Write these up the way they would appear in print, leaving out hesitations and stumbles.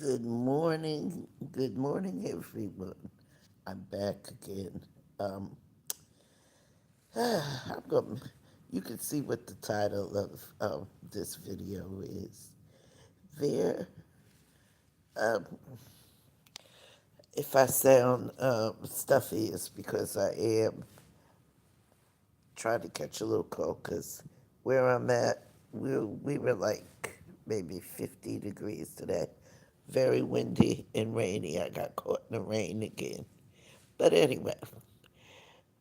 Good morning, everyone. I'm back again. Um, I'm going. You can see what the title of this video is. There, um, if I sound stuffy, it's because I am trying to catch a little cold. Cause where I'm at, we were like maybe 50 degrees today. Very windy and rainy. I got caught in the rain again. But anyway,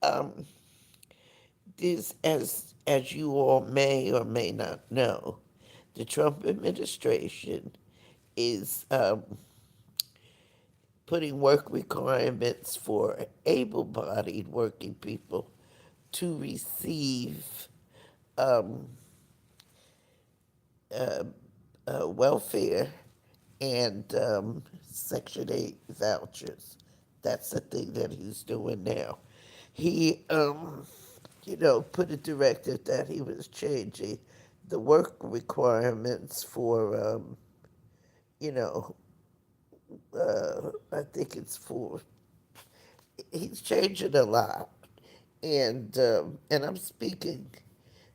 um, this, as you all may or may not know, the Trump administration is putting work requirements for able-bodied working people to receive um, welfare and Section 8 vouchers. That's the thing that he's doing now. He, put a directive that he was changing the work requirements for, you know, I think it's for, he's changing a lot. And I'm speaking,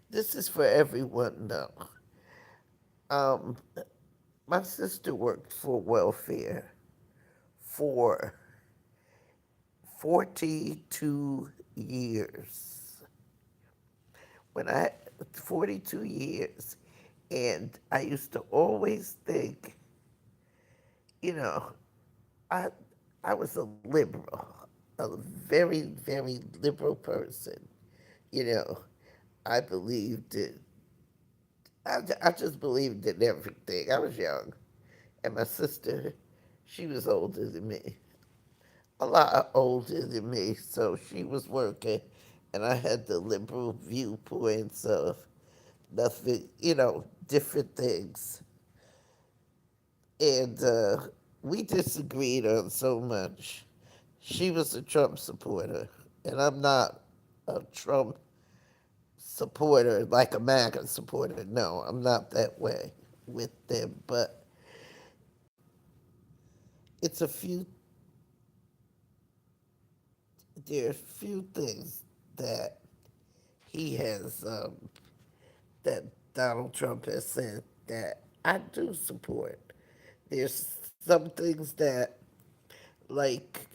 this is for everyone now. Um, my sister worked for welfare for 42 years. When I 42 years, and I used to always think, you know, I I was a liberal, a very very liberal person. You know, I believed it. I just believed in everything. I was young, and my sister, she was older than me, a lot older than me, so she was working, and I had the liberal viewpoints of nothing, different things. And we disagreed on so much. She was a Trump supporter, and I'm not a Trump supporter, like a MAGA supporter. No, I'm not that way with them. But it's a few, there are a few things that he has, that Donald Trump has said that I do support. There's some things that, like,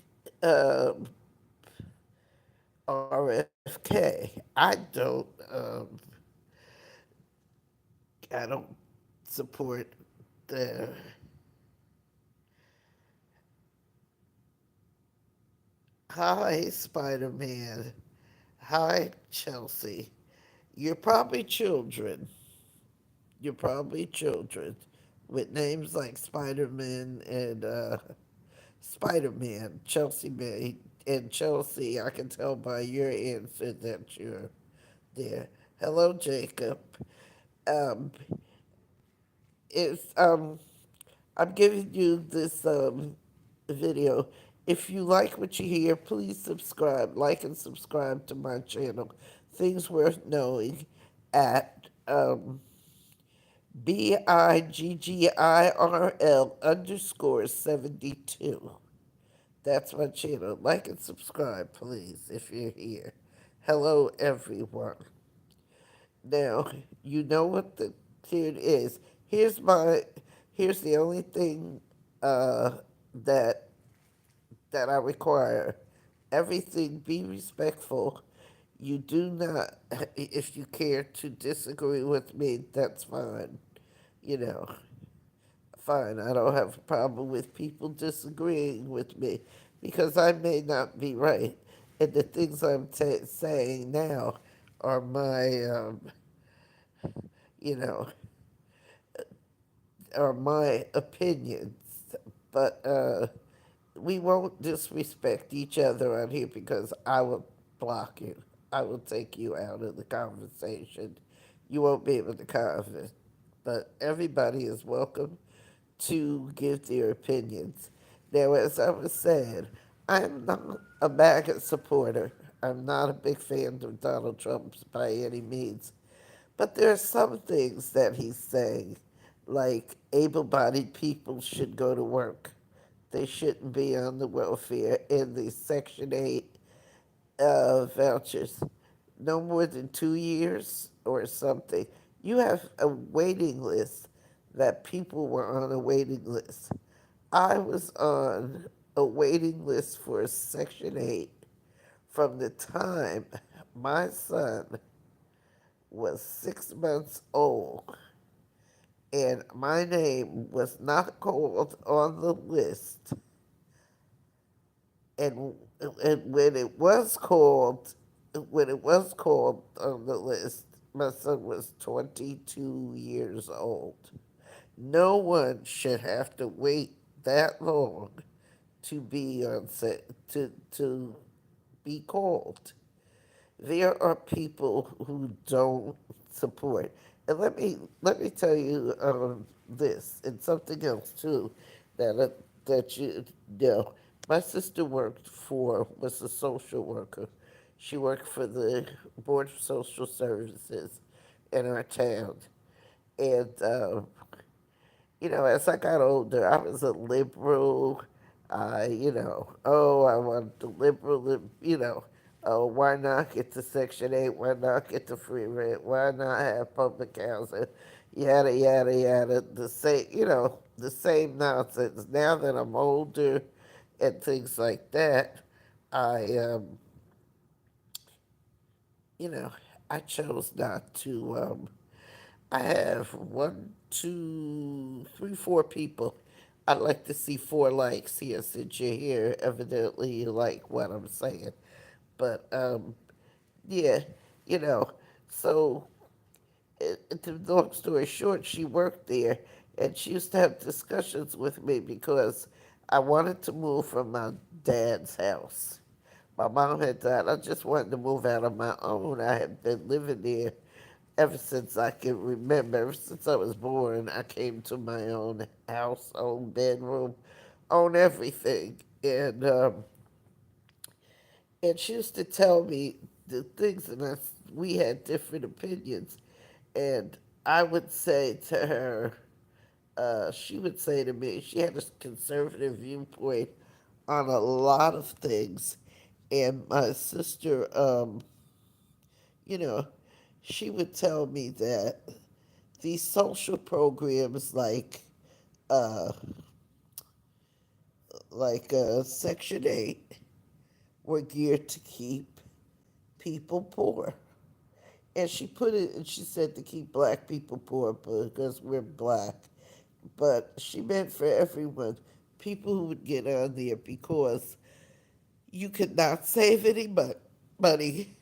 um, RFK, I don't support the, hi, Spider-Man, hi, Chelsea. You're probably children. You're probably children with names like Spider-Man and Spider-Man, Chelsea May, and Chelsea. I can tell by your answer that you're there. Hello, Jacob. Um, it's I'm giving you this video. If you like what you hear, please subscribe, like and subscribe to my channel. Things worth knowing at BIGGIRL_72. That's my channel. Like and subscribe, please, if you're here. Hello, everyone. Now, you know what the tune is. Here's my, here's the only thing uh, that that I require. Everything, be respectful. You do not, if you care to disagree with me, that's fine. You know, fine. I don't have a problem with people disagreeing with me because I may not be right. And the things I'm saying now are my, you know, are my opinions. But we won't disrespect each other on here because I will block you. I will take you out of the conversation. You won't be able to comment. But everybody is welcome to give their opinions. Now, as I was saying, I'm not a MAGA supporter. I'm not a big fan of Donald Trump by any means. But there are some things that he's saying, like able-bodied people should go to work. They shouldn't be on the welfare in the Section 8 vouchers. No more than 2 years or something. You have a waiting list that people were on a waiting list. I was on a waiting list for Section 8 from the time my son was 6 months old, and my name was not called on the list. And, and when it was called on the list, my son was 22 years old. No one should have to wait that long to be on to be called. There are people who don't support. And let me tell you this and something else too that you know. My sister was a social worker. She worked for the Board of Social Services in our town, and as I got older, I was a liberal. I want the liberal, oh, why not get to Section 8? Why not get to free rent? Why not have public housing? Yada, yada, yada. The same nonsense. Now that I'm older and things like that, I, you know, I chose not to. I have one, two, three, four people. I'd like to see four likes here since you're here. Evidently, you like what I'm saying. But, yeah, you know, so to long story short, she worked there and she used to have discussions with me because I wanted to move from my dad's house. My mom had died. I just wanted to move out on my own. I had been living there ever since I can remember. Ever since I was born, I came to my own house, own bedroom, own everything. And she used to tell me the things, and we had different opinions. And I would say to her, she would say to me, she had a conservative viewpoint on a lot of things. And my sister, you know, she would tell me that these social programs uh, Section 8 were geared to keep people poor. And she put it, and she said to keep black people poor because we're black. But she meant for everyone, people who would get on there because you could not save any money.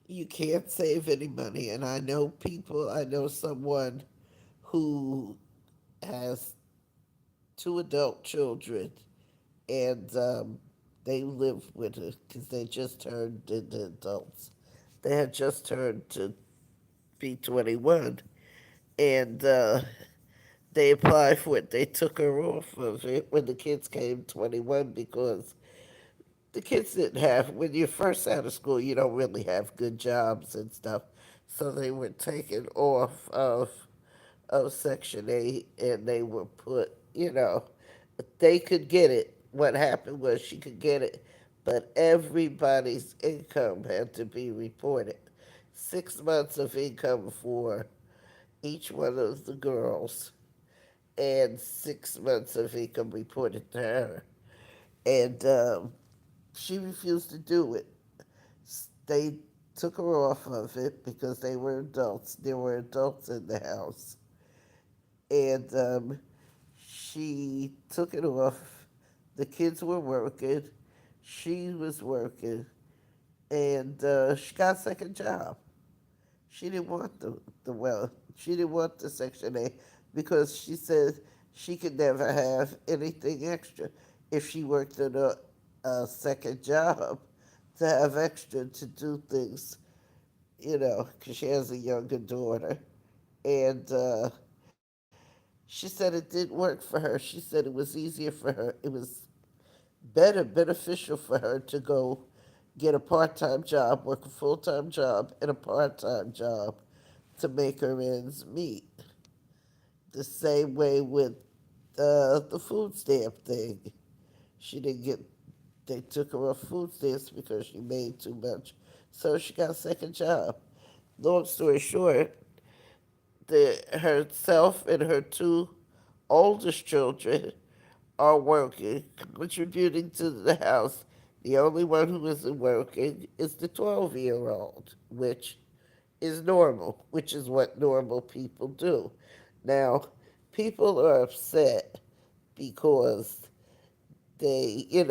You can't save any money. And I know someone who has two adult children, and they live with her because they just turned into adults. They had just turned to be 21, and they applied for it. They took her off of it when the kids came 21 because the kids didn't have, when you're first out of school, you don't really have good jobs and stuff. So they were taken off of Section 8 and they were put, they could get it. What happened was she could get it, but everybody's income had to be reported. 6 months of income for each one of the girls, and 6 months of income reported to her. And she refused to do it. They took her off of it because they were adults. There were adults in the house. And she took it off. The kids were working. She was working. And she got a second job. She didn't want she didn't want the Section 8 because she said she could never have anything extra if she worked at a second job to have extra to do things, because she has a younger daughter. And she said it didn't work for her. She said it was easier for her. It was beneficial for her to go get a part-time job, work a full-time job and a part-time job to make her ends meet. The same way with the food stamp thing. She didn't get, they took her off food stamps because she made too much. So she got a second job. Long story short, herself and her two oldest children are working, contributing to the house. The only one who isn't working is the 12-year-old, which is normal, which is what normal people do. Now, people are upset because they, they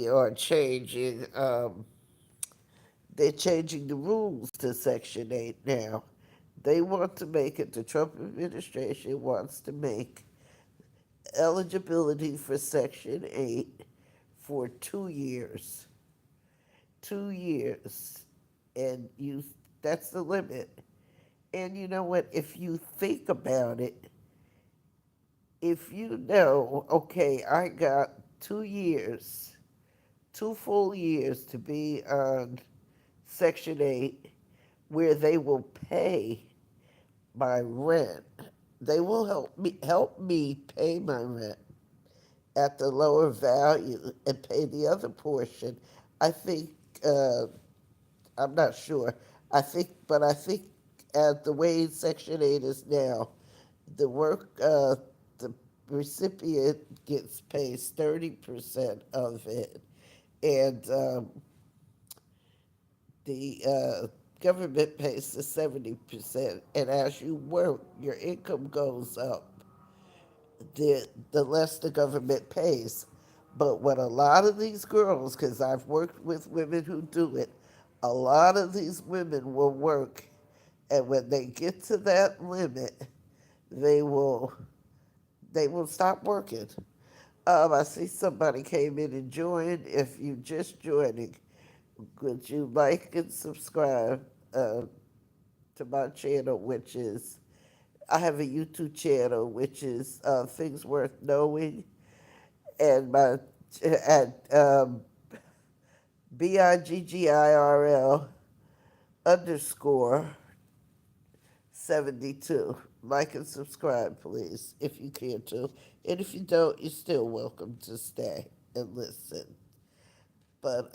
are they're changing the rules to Section 8 now. They want to make it, the Trump administration wants to make eligibility for Section 8 for 2 years. 2 years. And that's the limit. And you know what? If you think about it, if you know, okay, I got 2 years, 2 full years to be on Section 8, where they will pay my rent. They will help me pay my rent at the lower value and pay the other portion. I think uh, I'm not sure. I think at the way Section 8 is now, the recipient gets paid 30% of it, and the government pays the 70%. And as you work, your income goes up, the less the government pays. But what a lot of these girls, because I've worked with women who do it, a lot of these women will work, and when they get to that limit, they will they will stop working. I see somebody came in and joined. If you just joining, would you like and subscribe to my channel, which is I have a YouTube channel, which is Things Worth Knowing, and my at BIGGIRL underscore 72. Like and subscribe, please, if you care to. And if you don't, you're still welcome to stay and listen. But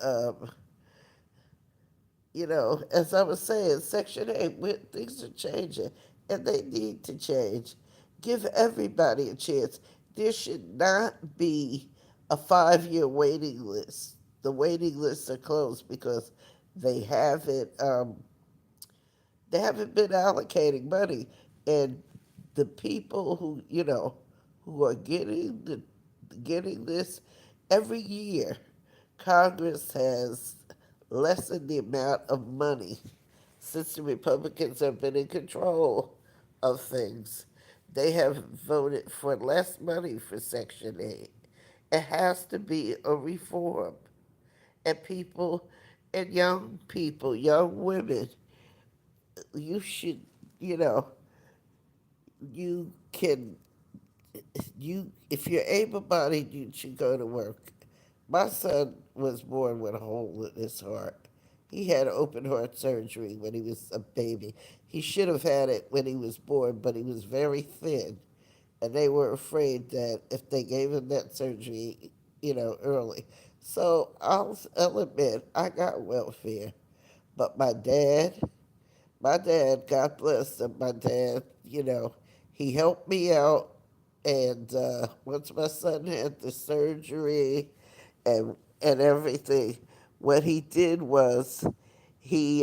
as I was saying, Section 8, things are changing, and they need to change. Give everybody a chance. There should not be a 5 year waiting list. The waiting lists are closed because they haven't they haven't been allocating money, and the people who are getting this every year, Congress has lessened the amount of money since the Republicans have been in control of things. They have voted for less money for Section 8. It has to be a reform. And young women, you should, you know, you can, if you're able bodied, you should go to work. My son was born with a hole in his heart. He had open heart surgery when he was a baby. He should have had it when he was born, but he was very thin. And they were afraid that if they gave him that surgery, early. So I'll admit, I got welfare. But my dad, God bless him, my dad, he helped me out. And once my son had the surgery and everything, what he did was he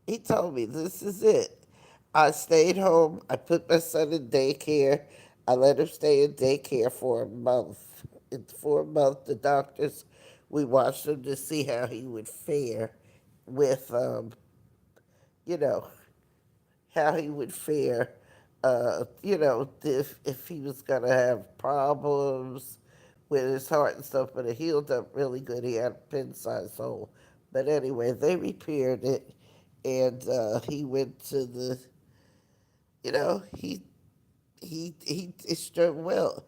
he told me, "This is it." I stayed home. I put my son in daycare. I let him stay in daycare for a month. For a month, the doctors, we watched him to see how he would fare with, you know, how he would fare, if he was going to have problems with his heart and stuff, but it healed up really good. He had a pin-sized hole. But anyway, they repaired it, and he went to he's doing well.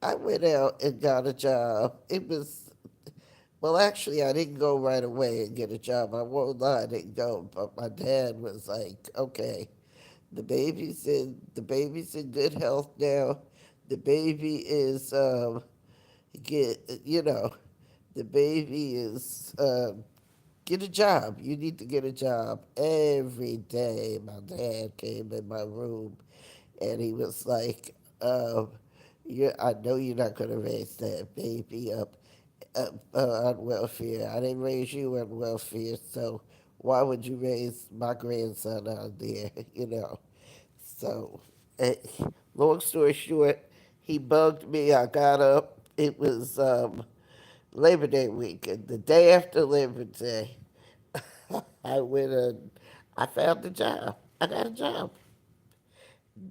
I went out and got a job. Well, actually, I didn't go right away and get a job. I won't lie, I didn't go. But my dad was like, okay, The baby's in good health now. The baby is get you know the baby is get a job. You need to get a job. Every day my dad came in my room and he was like, I know you're not going to raise that baby up on welfare. I didn't raise you on welfare, so why would you raise my grandson on there? You know. So, eh, long story short, he bugged me. I got up. It was Labor Day weekend. The day after Labor Day, I went and I found a job. I got a job.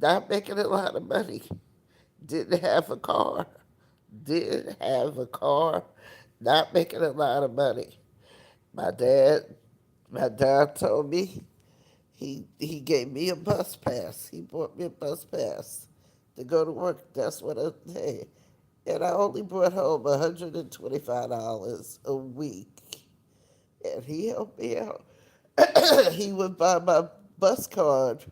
Not making a lot of money. Didn't have a car. Didn't have a car. Not making a lot of money. My dad, my dad told me he gave me a bus pass. He bought me a bus pass to go to work. That's what I did. And I only brought home $125 a week. And he helped me out. He would buy my bus card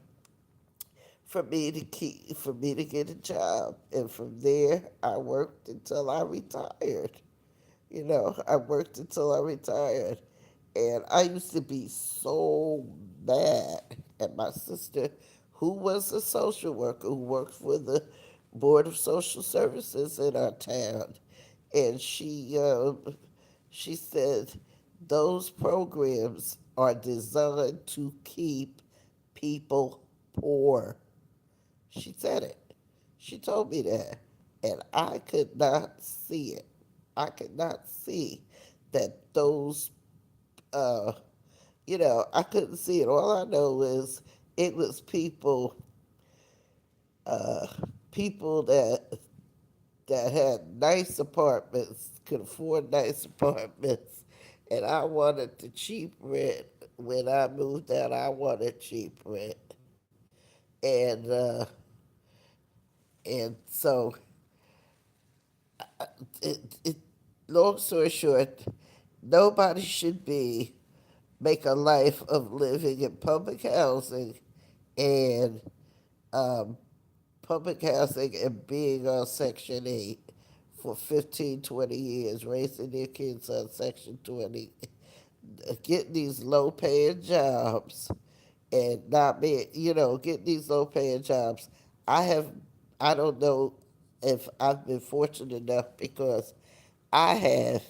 for me to get a job. And from there I worked until I retired. I worked until I retired. And I used to be so mad at my sister, who was a social worker, who worked for the Board of Social Services in our town. And she said, those programs are designed to keep people poor. She said it. She told me that. And I could not see it. I could not see that uh, I couldn't see it. All I know is it was uh, people that had nice apartments, could afford nice apartments, and I wanted the cheap rent. When I moved out, I wanted cheap rent, and uh, and so it, long story short, nobody should be make a life of living in and um, public housing and being on Section 8 for 15, 20 years, raising their kids on Section 20, getting these low paying jobs and not being, getting these low paying jobs. I have, I don't know if I've been fortunate enough because I have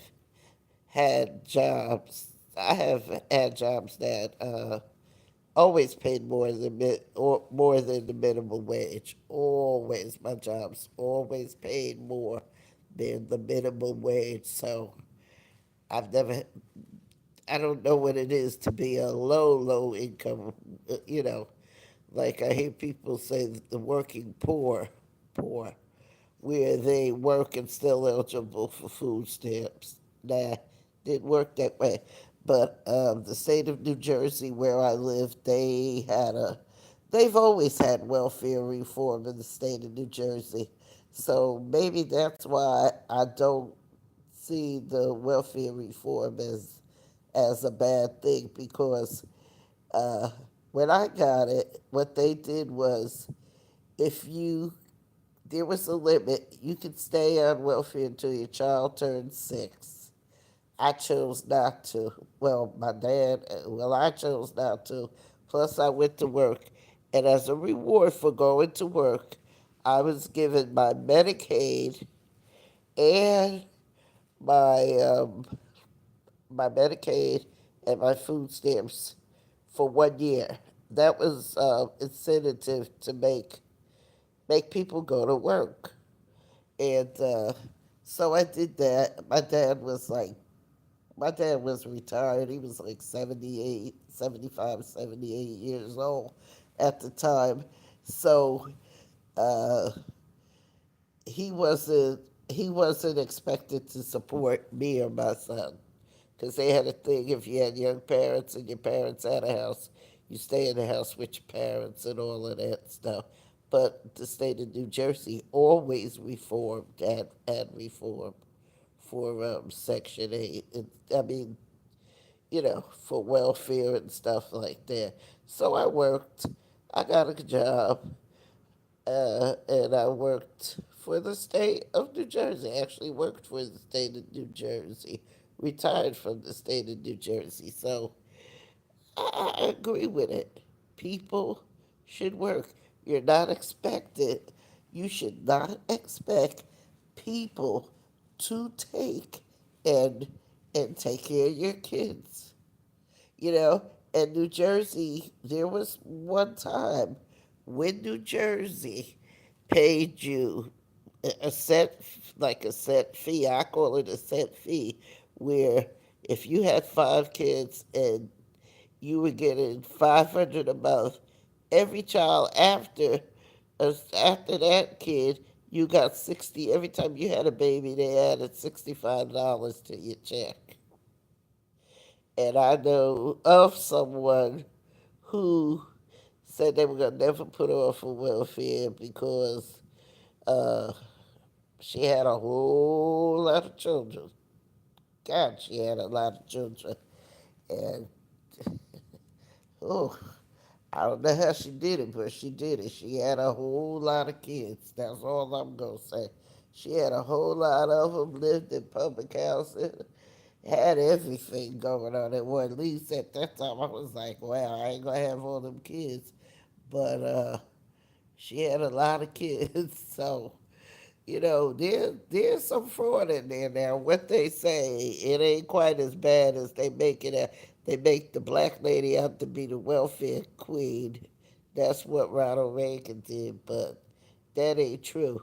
had jobs. I have had jobs that always paid more than the minimum wage. Always, my jobs always paid more than the minimum wage. So I've never. I don't know what it is to be a low income. You know, like I hear people say that the working poor, where they work and still eligible for food stamps. Nah, didn't work that way. But the state of New Jersey, where I live, they've always had welfare reform in the state of New Jersey. So maybe that's why I don't see the welfare reform as a bad thing because uh, when I got it, what they did was if you there was a limit. You could stay on welfare until your child turned 6. I chose not to. I chose not to. Plus, I went to work. And as a reward for going to work, I was given my Medicaid and my, um, my Medicaid and my food stamps for 1 year. That was incentive to make people go to work. And so I did that. My dad was retired. He was like 78, 75, 78 years old at the time. So uh, he wasn't he wasn't expected to support me or my son because they had a thing if you had young parents and your parents had a house, you stay in the house with your parents and all of that stuff. But the state of New Jersey always had reformed for Section 8. I mean, for welfare and stuff like that. So I worked. I got a job, and I worked for the state of New Jersey. Actually, worked for the state of New Jersey. Retired from the state of New Jersey. So I agree with it. People should work. You're not expected. You should not expect people to take and and take care of your kids. You know, in New Jersey, there was one time when New Jersey paid you a set, like a set fee. I call it a set fee, where if you had 5 kids and you were getting 500 a month, every child after that kid, you got 60. Every time you had a baby, they added $65 to your check. And I know of someone who said they were gonna never put her off of welfare because uh, she had a whole lot of children. God, she had a lot of children, and oh, I don't know how she did it, but she did it. She had a whole lot of kids. That's all I'm gonna say. She had a whole lot of them. Lived in public housing. Had everything going on at one. At least at that time, I was like, wow, I ain't gonna have all them kids. But she had a lot of kids, so there's some fraud in there now. What they say, it ain't quite as bad as they make it out. They make the black lady out to be the welfare queen. That's what Ronald Reagan did, but that ain't true.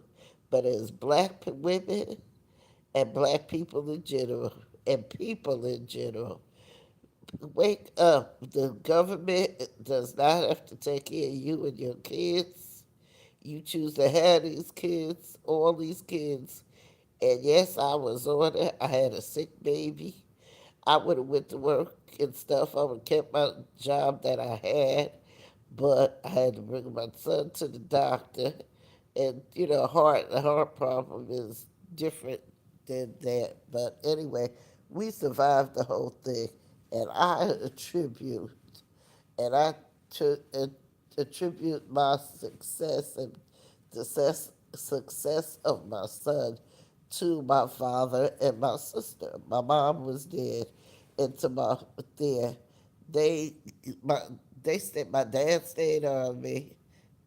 But as black women and black people in general, and people in general, wake up. The government does not have to take care of you and your kids. You choose to have these kids, all these kids. And yes, I was on it. I had a sick baby. I would have went to work and stuff. I would have kept my job that I had, but I had to bring my son to the doctor. And a heart problem is different than that. But anyway, we survived the whole thing, and I attribute and I to, attribute my success and the success of my son to my father and my sister. My mom was dead, and to my there, they my they stayed. My dad stayed on me,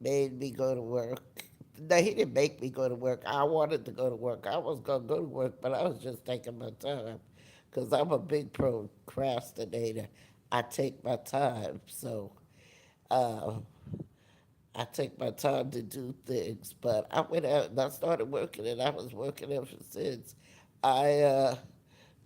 made me go to work. No, he didn't make me go to work. I wanted to go to work. I was gonna go to work, but I was just taking my time, cause I'm a big procrastinator. I take my time, so uh, I take my time to do things. But I went out and I started working, and I was working ever since. I,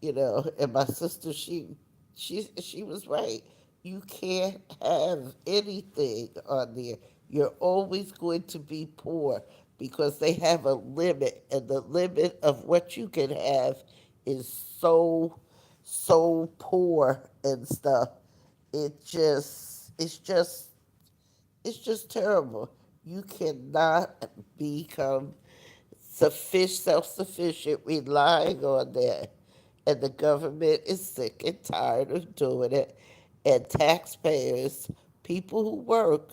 and my sister, she was right. You can't have anything on there. You're always going to be poor because they have a limit, and the limit of what you can have is so poor and stuff. It's just terrible. You cannot become self-sufficient relying on that. And the government is sick and tired of doing it. And taxpayers, people who work,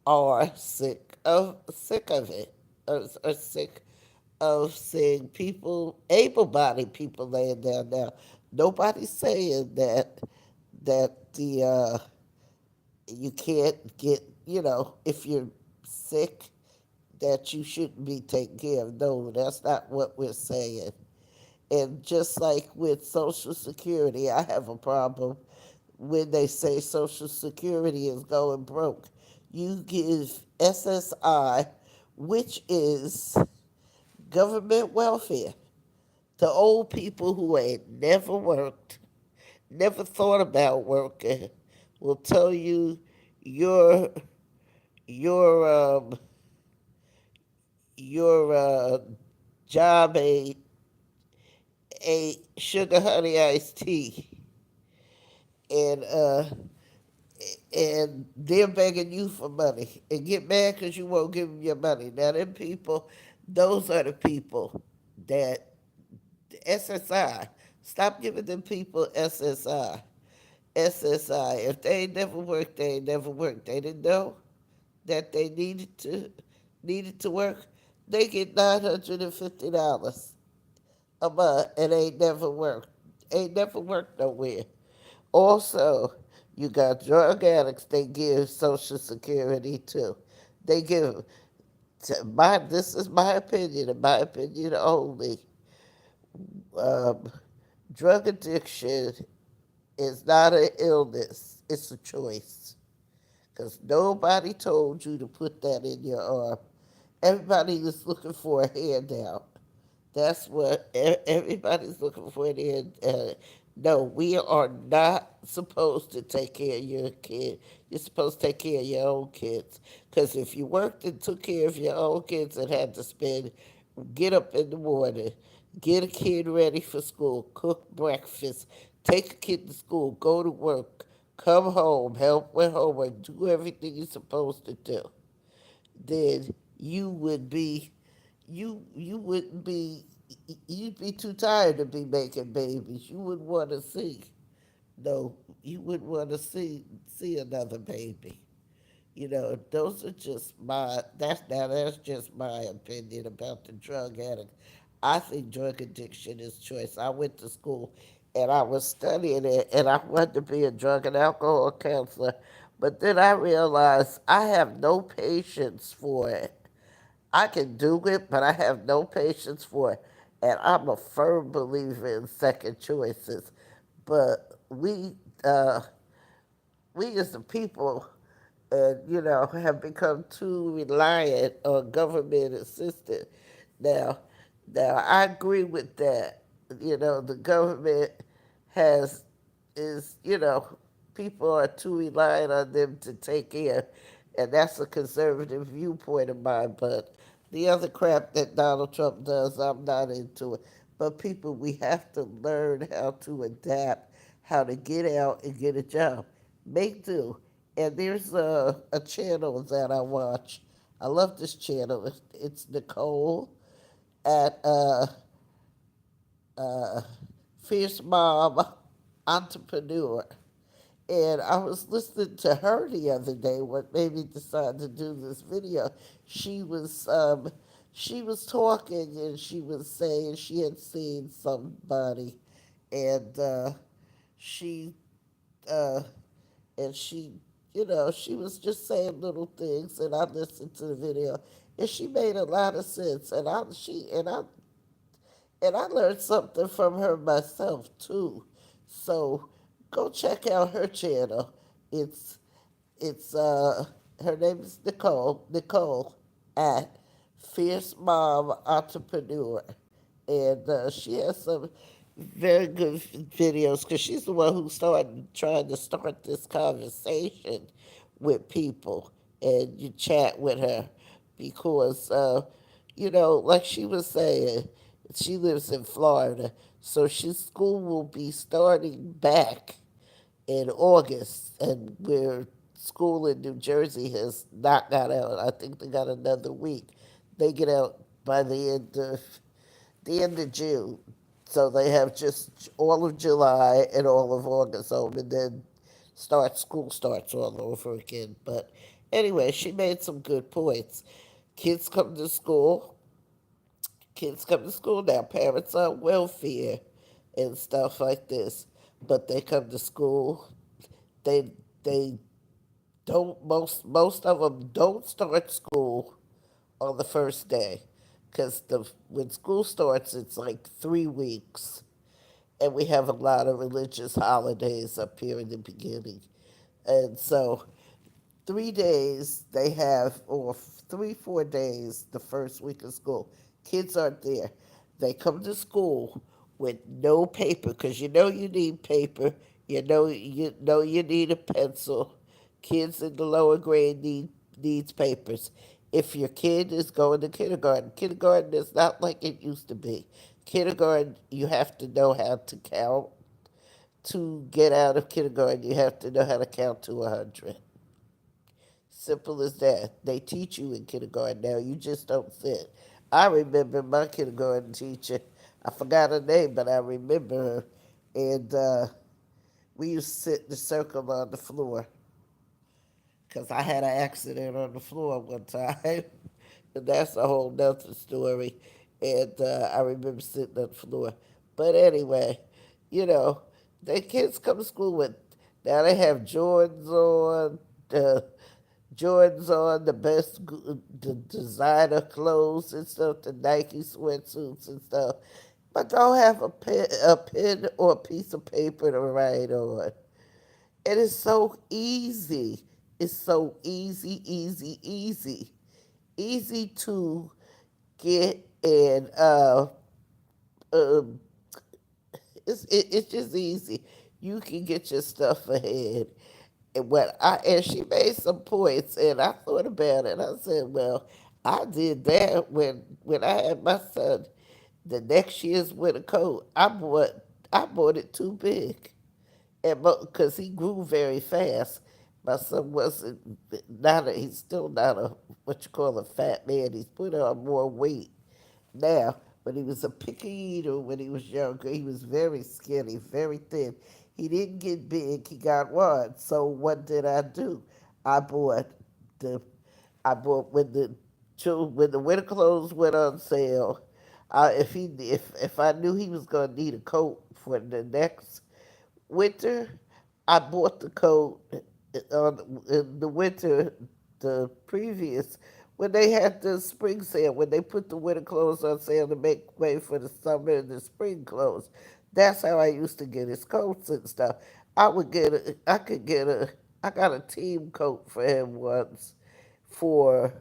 are sick of it. Are sick of seeing people, able-bodied people, laying down now. Nobody's saying that the you can't get, if you're sick, that you shouldn't be taken care of. No, that's not what we're saying. And just like with Social Security, I have a problem when they say Social Security is going broke. You give SSI, which is government welfare, to old people who ain't never worked, never thought about working, will tell you your your your job a sugar honey iced tea, and they're begging you for money and get mad because you won't give them your money. Now, them people, those are the people that SSI. Stop giving them people SSI. SSI. If they ain't never worked, they ain't never worked. They didn't know. that they needed to work, they get $950 a month and ain't never worked nowhere. Also, you got drug addicts. They give Social Security too. They give this is my opinion, in my opinion only. Um, Drug addiction is not an illness; it's a choice. Because nobody told you to put that in your arm. Everybody is looking for a handout. That's what everybody's looking for. No, we are not supposed to take care of your kid. You're supposed to take care of your own kids. Because if you worked and took care of your own kids and had to spend, get up in the morning, get a kid ready for school, cook breakfast, take a kid to school, go to work, come home, help with homework, do everything you're supposed to do, then you wouldn't be you'd be too tired to be making babies. You wouldn't want to see no you wouldn't want to see another baby. Those are just that's just my opinion about the drug addict. I think drug addiction is choice. I went to school and I was studying it and I wanted to be a drug and alcohol counselor, but then I realized I have no patience for it. I can do it, but I have no patience for it. And I'm a firm believer in second choices. But we as the people, have become too reliant on government assistance. Now, now I agree with that. The government has people are too reliant on them to take care, and that's a conservative viewpoint of mine. But the other crap that Donald Trump does, I'm not into it. But people, we have to learn how to adapt, how to get out and get a job, make do. And there's a channel that I watch. I love this channel. It's Nicole at uh, Fierce Mom Entrepreneur. And I was listening to her the other day. What made me decide to do this video? She was um, she was talking and she was saying she had seen somebody, and she uh, and she was just saying little things, and I listened to the video, and she made a lot of sense, and I learned something from her myself too. So go check out her channel. It's it's her name is Nicole at Fierce Mom Entrepreneur, and she has some very good videos because she's the one who started trying to start this conversation with people, and you chat with her because like she was saying, she lives in Florida, so school will be starting back in August, and where school in New Jersey has not got out. I think they got another week. They get out by the end of June. So they have just all of July and all of August home, and then school starts all over again. But anyway, she made some good points. Kids come to school. Kids come to school now. Parents are on welfare and stuff like this, but they come to school. They they don't most of them don't start school on the first day, because the when school starts it's like 3 weeks, and we have a lot of religious holidays up here in the beginning, and so 3 days they have, or 3 4 days the first week of school. Kids aren't there. They come to school with no paper, because you need paper. You need a pencil. Kids in the lower grade needs papers. If your kid is going to kindergarten is not like it used to be. Kindergarten, you have to know how to count. To get out of kindergarten, you have to know how to count to 100. Simple as that. They teach you in kindergarten now. You just don't sit. I remember my kindergarten teacher. I forgot her name, but I remember her. And we used to sit in a circle on the floor. because I had an accident on the floor one time. And that's a whole nother story. And I remember sitting on the floor. But anyway, you know, the kids come to school with, now they have Jordans on, the best the designer clothes and stuff, the Nike sweatsuits and stuff, but don't have a pen or a piece of paper to write on. It is so easy. It's so easy, easy, easy. Easy to get and um, it's just easy. You can get your stuff ahead. And she made some points, and I thought about it. I said, "Well, I did that when I had my son. The next year's winter coat, I bought it too big, and because he grew very fast. My son wasn't not a, he's still not a what you call a fat man. He's put on more weight now. When he was a picky eater, when he was younger, he was very skinny, very thin. He didn't get big. He got wide. So what did I do? I bought the I bought when the winter clothes went on sale. If I knew he was gonna need a coat for the next winter, I bought the coat in the winter, the previous, when they had the spring sale, when they put the winter clothes on sale to make way for the summer and the spring clothes. That's how I used to get his coats and stuff. I got a team coat for him once for,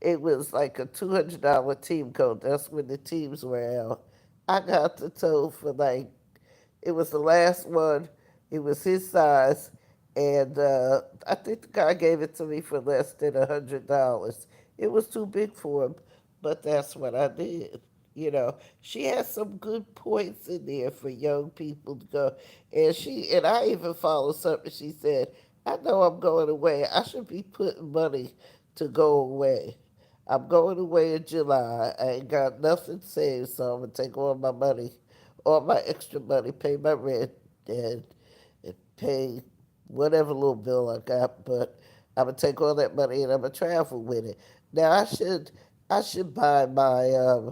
it was like a $200 team coat. That's when the teams were out. I got the tote for like, it was the last one. It was his size, and I think the guy gave it to me for less than $100. It was too big for him, but that's what I did. She has some good points in there for young people to go. And I even followed something she said. I know I'm going away. I should be putting money to go away. I'm going away in July. I ain't got nothing saved, so I'm gonna take all my money, all my extra money, pay my rent, and, and pay whatever little bill I got. But I'm gonna take all that money and I'm gonna travel with it. Now I should buy my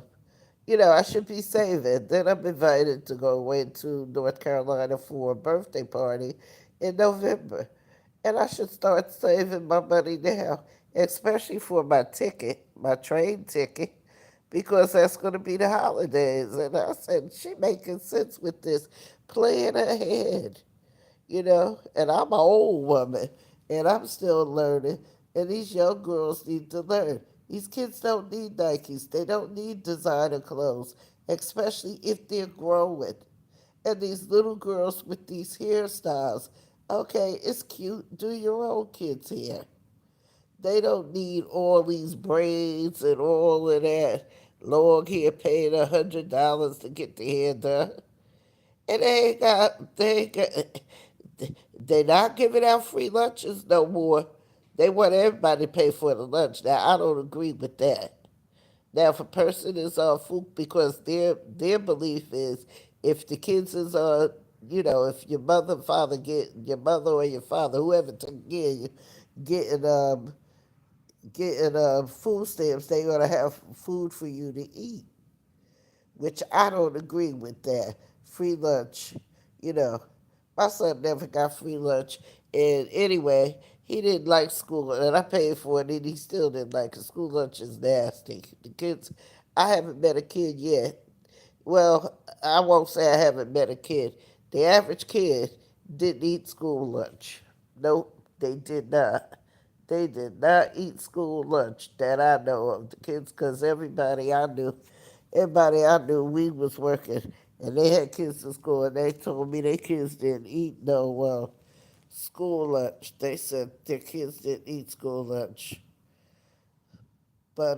I should be saving. Then I'm invited to go away to North Carolina for a birthday party in November. And I should start saving my money now, especially for my ticket, my train ticket, because that's going to be the holidays. And I said, she making sense with this, plan ahead, and I'm an old woman and I'm still learning. And these young girls need to learn. These kids don't need Nikes. They don't need designer clothes, especially if they're growing. And these little girls with these hairstyles, okay, it's cute. Do your own kids' hair. They don't need all these braids and all of that long hair, paying $100 to get the hair done. And they're not giving out free lunches no more. They want everybody to pay for the lunch. Now I don't agree with that. Now if a person is on food, because their belief is, if the kids is on, if your mother or your father, whoever took care of you, getting food stamps, they ought to have food for you to eat, which I don't agree with that. Free lunch, you know. My son never got free lunch. And anyway, he didn't like school, and I paid for it, and he still didn't like it. School lunch is nasty. The kids, I haven't met a kid yet. Well, I won't say I haven't met a kid. The average kid didn't eat school lunch. Nope, they did not. They did not eat school lunch that I know of. The kids, because everybody I knew, we was working, and they had kids in school, and they told me their kids didn't eat no school lunch. They said their kids didn't eat school lunch. But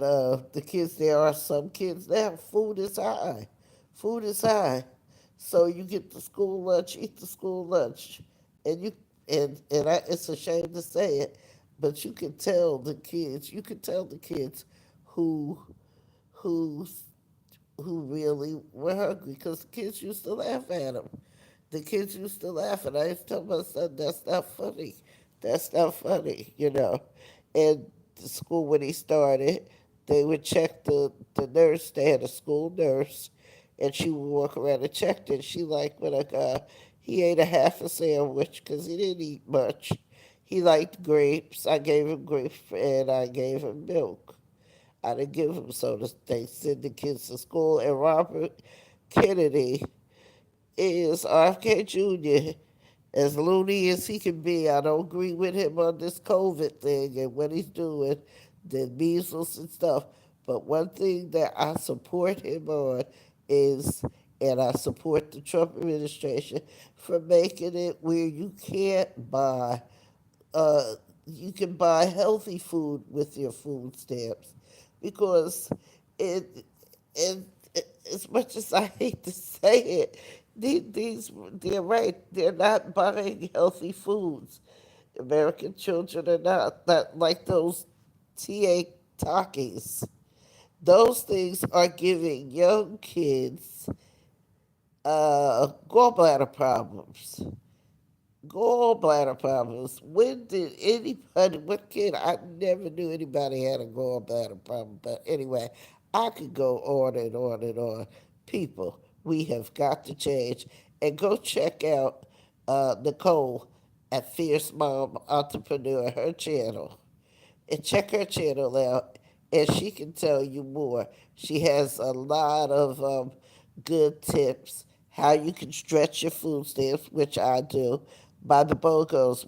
the kids, there are some kids now, food is high. Food is high. So you get the school lunch, eat the school lunch. And it's a shame to say it, but you can tell the kids who who who really were hungry, because the kids used to laugh at them. The kids used to laugh, and I used to tell my son, that's not funny. That's not funny, you know. And the school when he started, they would check the nurse. They had a school nurse, and she would walk around and check it. She like when a guy, he ate a half a sandwich because he didn't eat much. He liked grapes. I gave him grapes and I gave him milk. I didn't give him sodas. They send the kids to school. And Robert Kennedy is RFK Jr. As loony as he can be. I don't agree with him on this COVID thing and what he's doing, the measles and stuff. But one thing that I support him on is, and I support the Trump administration for making it where uh, you can buy healthy food with your food stamps, because it, it, as much as I hate to say it, they're right. They're not buying healthy foods. American children are not like those TA Takis. Those things are giving young kids gallbladder problems. Gallbladder problems. When did anybody, what kid, I never knew anybody had a gallbladder problem. But anyway, I could go on and on and on. People, we have got to change. And go check out Nicole at Fierce Mom Entrepreneur, her channel, and check her channel out, and she can tell you more. She has a lot of good tips how you can stretch your food stamps, which I do. Buy the BOGOs,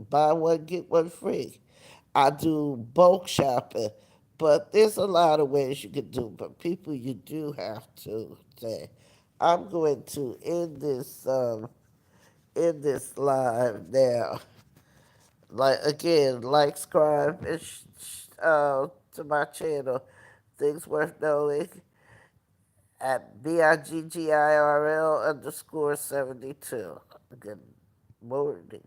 buy one get one free. I do bulk shopping, but there's a lot of ways you can do. But people, you do have to say, I'm going to end this live now. Like again, like, subscribe, and to my channel, Things Worth Knowing, at BIGGIRL _72. Good morning.